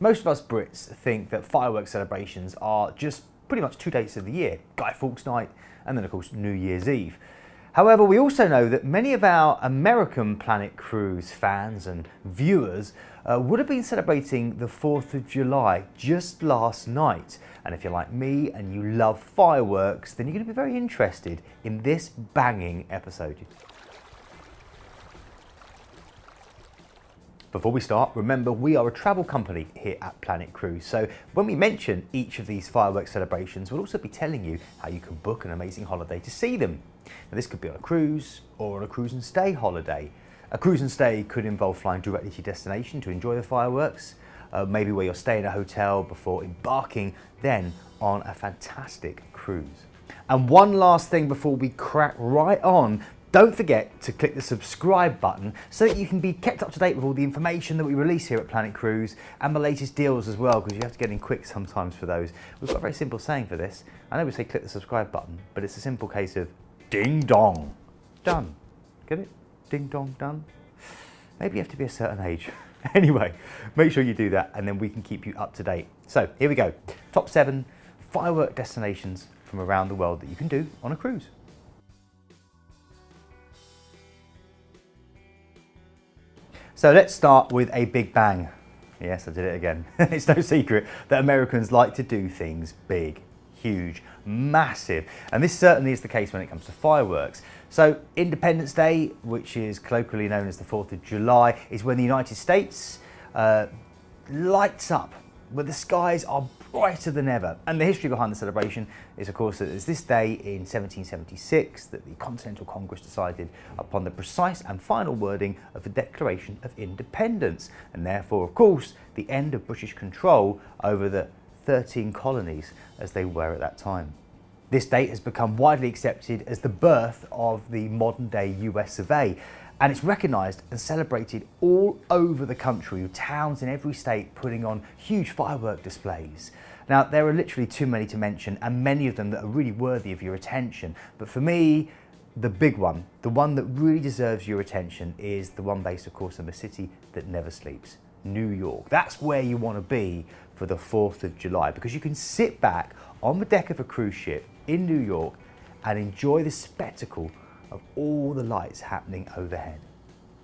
Most of us Brits think that fireworks celebrations are just pretty much 2 dates of the year, Guy Fawkes Night and then of course New Year's Eve. However, we also know that many of our American Planet Cruise fans and viewers would have been celebrating the 4th of July just last night. And if you're like me and you love fireworks, then you're going to be very interested in this banging episode. Before we start, remember we are a travel company here at Planet Cruise, so when we mention each of these fireworks celebrations, we'll also be telling you how you can book an amazing holiday to see them. Now, this could be on a cruise or on a cruise and stay holiday. A cruise and stay could involve flying directly to your destination to enjoy the fireworks, maybe where you're staying in a hotel before embarking then on a fantastic cruise. And one last thing before we crack right on, don't forget to click the subscribe button so that you can be kept up to date with all the information that we release here at Planet Cruise and the latest deals as well, because you have to get in quick sometimes for those. We've got a very simple saying for this. I know we say click the subscribe button, but it's a simple case of ding dong, done. Get it? Ding dong, done. Maybe you have to be a certain age. Anyway, make sure you do that and then we can keep you up to date. So here we go. Top 7 firework destinations from around the world that you can do on a cruise. So let's start with a big bang. Yes, I did it again. It's no secret that Americans like to do things big, huge, massive. And this certainly is the case when it comes to fireworks. So Independence Day, which is colloquially known as the 4th of July, is when the United States lights up, where the skies are brighter than ever. And the history behind the celebration is, of course, that it's this day in 1776 that the Continental Congress decided upon the precise and final wording of the Declaration of Independence, and therefore, of course, the end of British control over the 13 colonies as they were at that time. This date has become widely accepted as the birth of the modern-day US of A, and it's recognised and celebrated all over the country, with towns in every state putting on huge firework displays. Now, there are literally too many to mention, and many of them that are really worthy of your attention. But for me, the big one, the one that really deserves your attention, is the one based, of course, in the city that never sleeps, New York. That's where you want to be for the 4th of July, because you can sit back on the deck of a cruise ship in New York and enjoy the spectacle of all the lights happening overhead.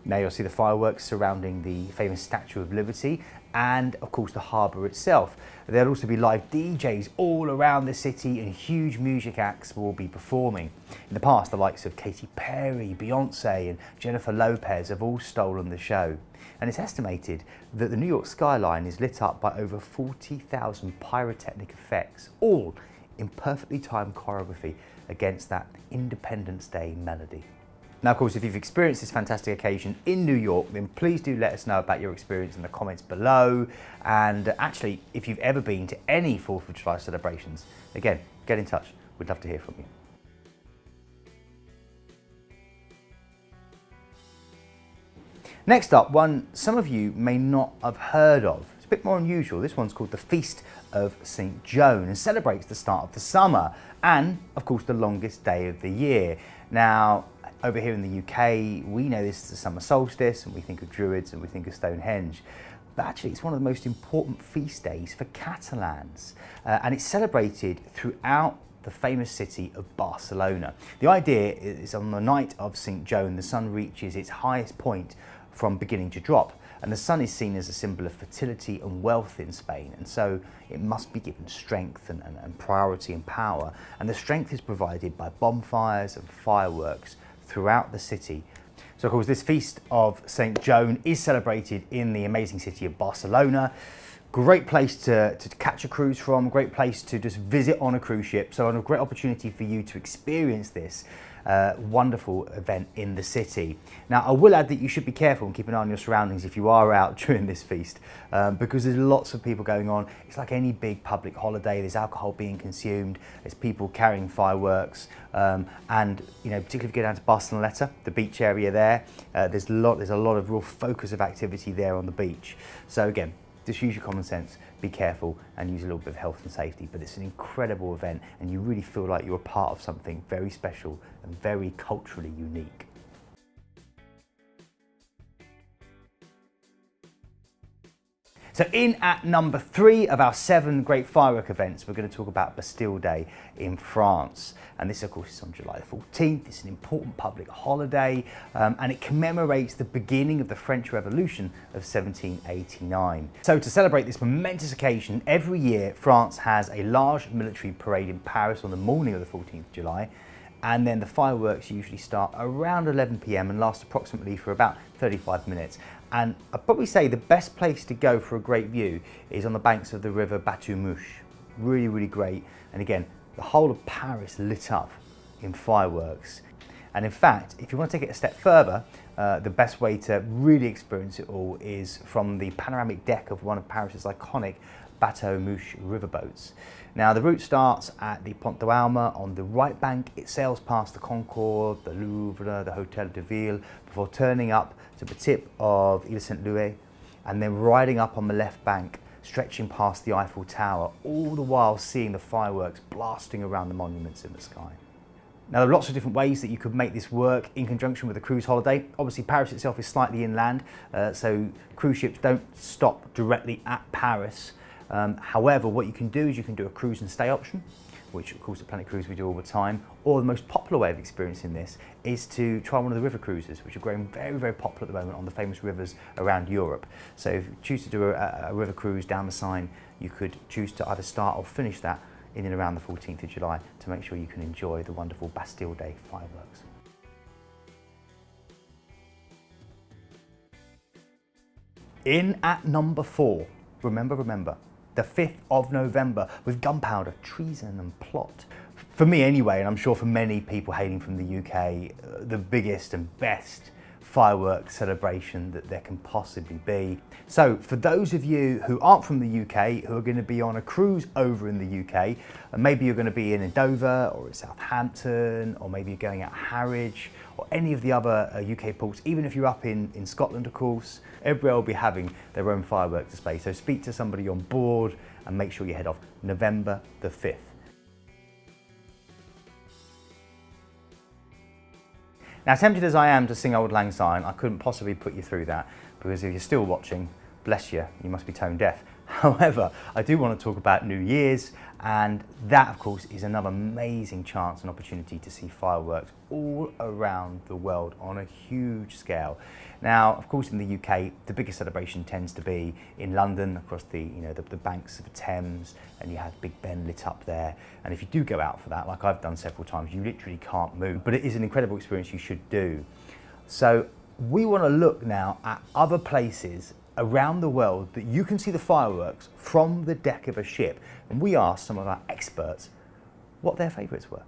Now you'll see the fireworks surrounding the famous Statue of Liberty and of course the harbour itself. There'll also be live DJs all around the city and huge music acts will be performing. In the past, the likes of Katy Perry, Beyonce and Jennifer Lopez have all stolen the show. And it's estimated that the New York skyline is lit up by over 40,000 pyrotechnic effects, all in perfectly timed choreography against that Independence Day melody. Now, of course, if you've experienced this fantastic occasion in New York, then please do let us know about your experience in the comments below. And actually, if you've ever been to any 4th of July celebrations, again, get in touch. We'd love to hear from you. Next up, one some of you may not have heard of. It's a bit more unusual. This one's called the Feast of St. Joan and celebrates the start of the summer and, of course, the longest day of the year. Now, over here in the UK, we know this is the summer solstice and we think of Druids and we think of Stonehenge. But actually, it's one of the most important feast days for Catalans and it's celebrated throughout the famous city of Barcelona. The idea is on the night of St. Joan, the sun reaches its highest point from beginning to drop. And the sun is seen as a symbol of fertility and wealth in Spain, and so it must be given strength and priority and power. And the strength is provided by bonfires and fireworks throughout the city. So of course this feast of St. Joan is celebrated in the amazing city of Barcelona. Great place to catch a cruise from, great place to just visit on a cruise ship. So a great opportunity for you to experience this wonderful event in the city. Now, I will add that you should be careful and keep an eye on your surroundings if you are out during this feast, because there's lots of people going on. It's like any big public holiday. There's alcohol being consumed. There's people carrying fireworks, and you know, particularly if you go down to Barcelona, the beach area there, there's a lot of real focus of activity there on the beach. So again, just use your common sense, be careful and use a little bit of health and safety, but it's an incredible event and you really feel like you're a part of something very special and very culturally unique. So in at number 3 of our 7 great firework events, we're going to talk about Bastille Day in France. And this, of course, is on July the 14th. It's an important public holiday, and it commemorates the beginning of the French Revolution of 1789. So to celebrate this momentous occasion, every year France has a large military parade in Paris on the morning of the 14th of July. And then the fireworks usually start around 11 p.m. and last approximately for about 35 minutes. And I'd probably say the best place to go for a great view is on the banks of the river Bastille. Really, really great. And again, the whole of Paris lit up in fireworks. And in fact, if you want to take it a step further, the best way to really experience it all is from the panoramic deck of one of Paris's iconic Bateau Mouche riverboats. Now the route starts at the Pont de Alma on the right bank. It sails past the Concorde, the Louvre, the Hotel de Ville before turning up to the tip of Ile Saint-Louis and then riding up on the left bank, stretching past the Eiffel Tower, all the while seeing the fireworks blasting around the monuments in the sky. Now there are lots of different ways that you could make this work in conjunction with a cruise holiday. Obviously Paris itself is slightly inland, so cruise ships don't stop directly at Paris. However, what you can do is you can do a cruise and stay option, which of course at Planet Cruise we do all the time, or the most popular way of experiencing this is to try one of the river cruises, which are growing very, very popular at the moment on the famous rivers around Europe. So if you choose to do a river cruise down the Seine, you could choose to either start or finish that in and around the 14th of July to make sure you can enjoy the wonderful Bastille Day fireworks. In at number 4, remember, the 5th of November with gunpowder, treason and plot. For me anyway, and I'm sure for many people hailing from the UK, the biggest and best fireworks celebration that there can possibly be. So for those of you who aren't from the UK, who are going to be on a cruise over in the UK, and maybe you're going to be in Dover or in Southampton, or maybe you're going out Harwich or any of the other UK ports, even if you're up in Scotland of course, everywhere will be having their own fireworks display. So speak to somebody on board and make sure you head off November the 5th. Now, tempted as I am to sing Auld Lang Syne, I couldn't possibly put you through that, because if you're still watching, bless you, you must be tone deaf. However, I do want to talk about New Year's, and that of course is another amazing chance and opportunity to see fireworks all around the world on a huge scale. Now, of course, in the UK, the biggest celebration tends to be in London, across the banks of the Thames, and you have Big Ben lit up there. And if you do go out for that, like I've done several times, you literally can't move. But it is an incredible experience you should do. So we want to look now at other places around the world that you can see the fireworks from the deck of a ship. And we asked some of our experts what their favourites were.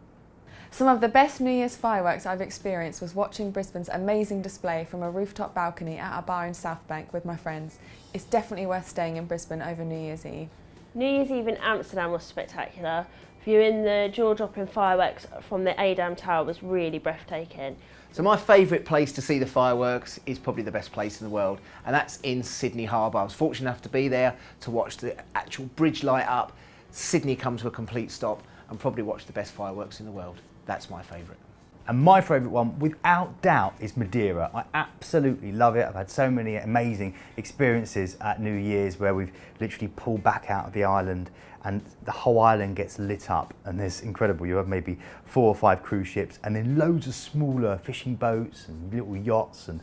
Some of the best New Year's fireworks I've experienced was watching Brisbane's amazing display from a rooftop balcony at a bar in South Bank with my friends. It's definitely worth staying in Brisbane over New Year's Eve. New Year's Eve in Amsterdam was spectacular. Viewing the jaw-dropping fireworks from the Edam Tower was really breathtaking. So my favourite place to see the fireworks is probably the best place in the world, and that's in Sydney Harbour. I was fortunate enough to be there to watch the actual bridge light up, Sydney come to a complete stop, and probably watch the best fireworks in the world. That's my favourite. And my favourite one, without doubt, is Madeira. I absolutely love it. I've had so many amazing experiences at New Year's where we've literally pulled back out of the island and the whole island gets lit up, and there's incredible. You have maybe 4 or 5 cruise ships and then loads of smaller fishing boats and little yachts, and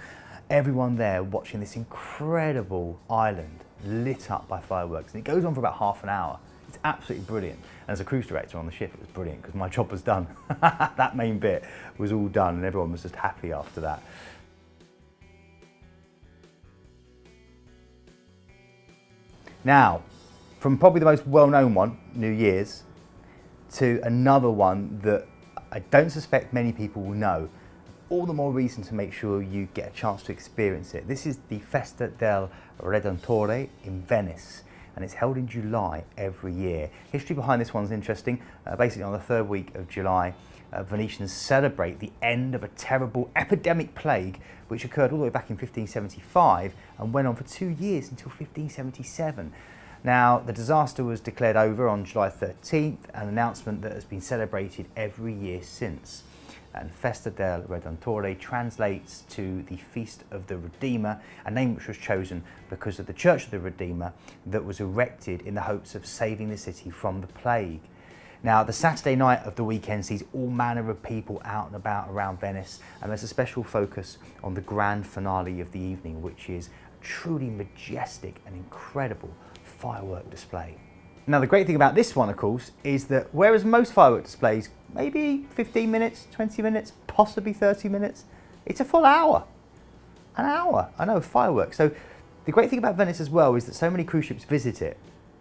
everyone there watching this incredible island lit up by fireworks. And it goes on for about half an hour. It's absolutely brilliant. And as a cruise director on the ship, it was brilliant because my job was done. That main bit was all done and everyone was just happy after that. Now, from probably the most well-known one, New Year's, to another one that I don't suspect many people will know, all the more reason to make sure you get a chance to experience it. This is the Festa del Redentore in Venice, and it's held in July every year. History behind this one's interesting. Basically on the 3rd week of July, Venetians celebrate the end of a terrible epidemic plague which occurred all the way back in 1575 and went on for 2 years until 1577. Now, the disaster was declared over on July 13th, an announcement that has been celebrated every year since. And Festa del Redentore translates to the Feast of the Redeemer, a name which was chosen because of the Church of the Redeemer that was erected in the hopes of saving the city from the plague. Now, the Saturday night of the weekend sees all manner of people out and about around Venice, and there's a special focus on the grand finale of the evening, which is a truly majestic and incredible firework display. Now, the great thing about this one, of course, is that whereas most firework displays, maybe 15 minutes, 20 minutes, possibly 30 minutes, it's a full hour. An hour, I know, fireworks. So the great thing about Venice as well is that so many cruise ships visit it,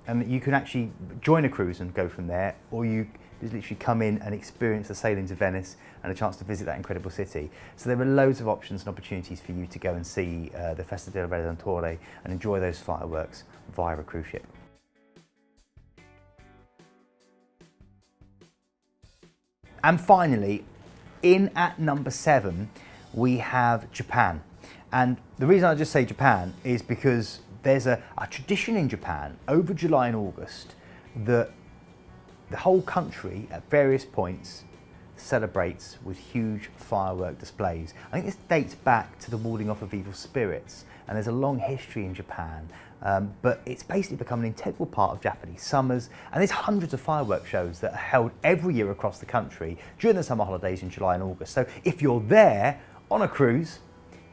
and that you can actually join a cruise and go from there, or you just literally come in and experience the sailing to Venice and a chance to visit that incredible city. So there are loads of options and opportunities for you to go and see the Festa del Redentore and enjoy those fireworks via a cruise ship. And finally, in at number 7, we have Japan. And the reason I just say Japan is because there's a tradition in Japan over July and August that the whole country at various points celebrates with huge firework displays. I think this dates back to the warding off of evil spirits, and there's a long history in Japan, but it's basically become an integral part of Japanese summers, and there's hundreds of firework shows that are held every year across the country during the summer holidays in July and August. So if you're there on a cruise,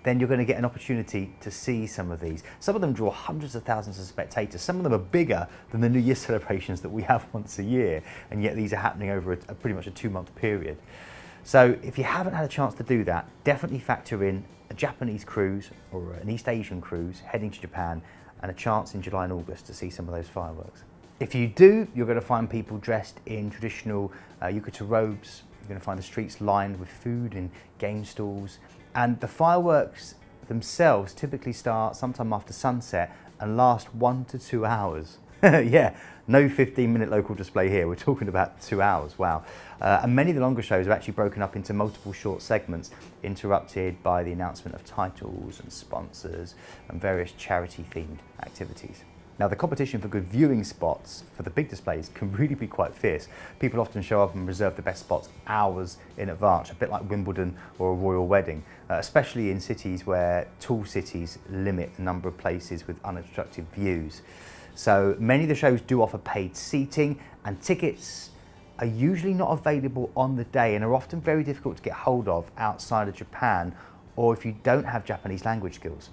then you're going to get an opportunity to see some of these. Some of them draw hundreds of thousands of spectators. Some of them are bigger than the New Year's celebrations that we have once a year, and yet these are happening over a pretty much a 2-month period. So if you haven't had a chance to do that, definitely factor in a Japanese cruise or an East Asian cruise heading to Japan, and a chance in July and August to see some of those fireworks. If you do, you're going to find people dressed in traditional yukata robes. You're going to find the streets lined with food and game stalls. And the fireworks themselves typically start sometime after sunset and last 1 to 2 hours. Yeah, no 15-minute local display here. We're talking about 2 hours, wow. And many of the longer shows are actually broken up into multiple short segments, interrupted by the announcement of titles and sponsors and various charity-themed activities. Now, the competition for good viewing spots for the big displays can really be quite fierce. People often show up and reserve the best spots hours in advance, a bit like Wimbledon or a royal wedding, especially in cities where tall cities limit the number of places with unobstructed views. So many of the shows do offer paid seating, and tickets are usually not available on the day and are often very difficult to get hold of outside of Japan, or if you don't have Japanese language skills.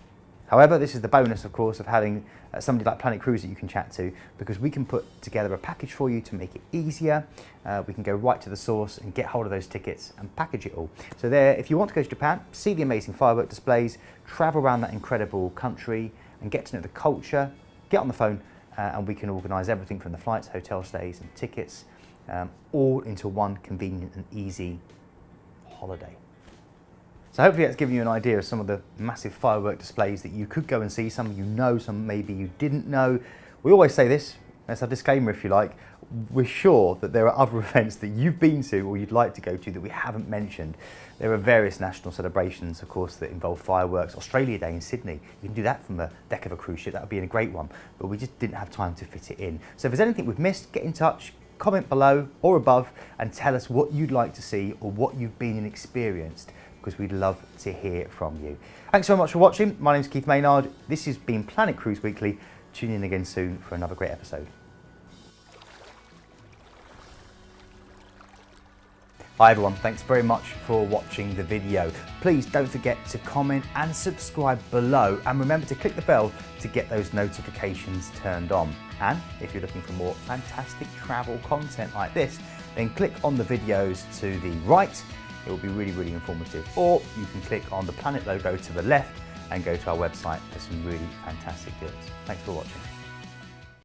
However, this is the bonus, of course, of having somebody like Planet Cruise that you can chat to, because we can put together a package for you to make it easier. We can go right to the source and get hold of those tickets and package it all. So there, if you want to go to Japan, see the amazing firework displays, travel around that incredible country and get to know the culture, get on the phone and we can organise everything from the flights, hotel stays and tickets, all into one convenient and easy holiday. So hopefully that's given you an idea of some of the massive firework displays that you could go and see. Some you know, some maybe you didn't know. We always say this, that's our disclaimer if you like, we're sure that there are other events that you've been to or you'd like to go to that we haven't mentioned. There are various national celebrations, of course, that involve fireworks. Australia Day in Sydney, you can do that from the deck of a cruise ship, that would be a great one, but we just didn't have time to fit it in. So if there's anything we've missed, get in touch, comment below or above and tell us what you'd like to see or what you've been and experienced, because we'd love to hear from you. Thanks so much for watching. My name's Keith Maynard. This has been Planet Cruise Weekly. Tune in again soon for another great episode. Hi everyone, thanks very much for watching the video. Please don't forget to comment and subscribe below, and remember to click the bell to get those notifications turned on. And if you're looking for more fantastic travel content like this, then click on the videos to the right. It will be really, really informative. Or you can click on the Planet logo to the left and go to our website for some really fantastic deals. Thanks for watching.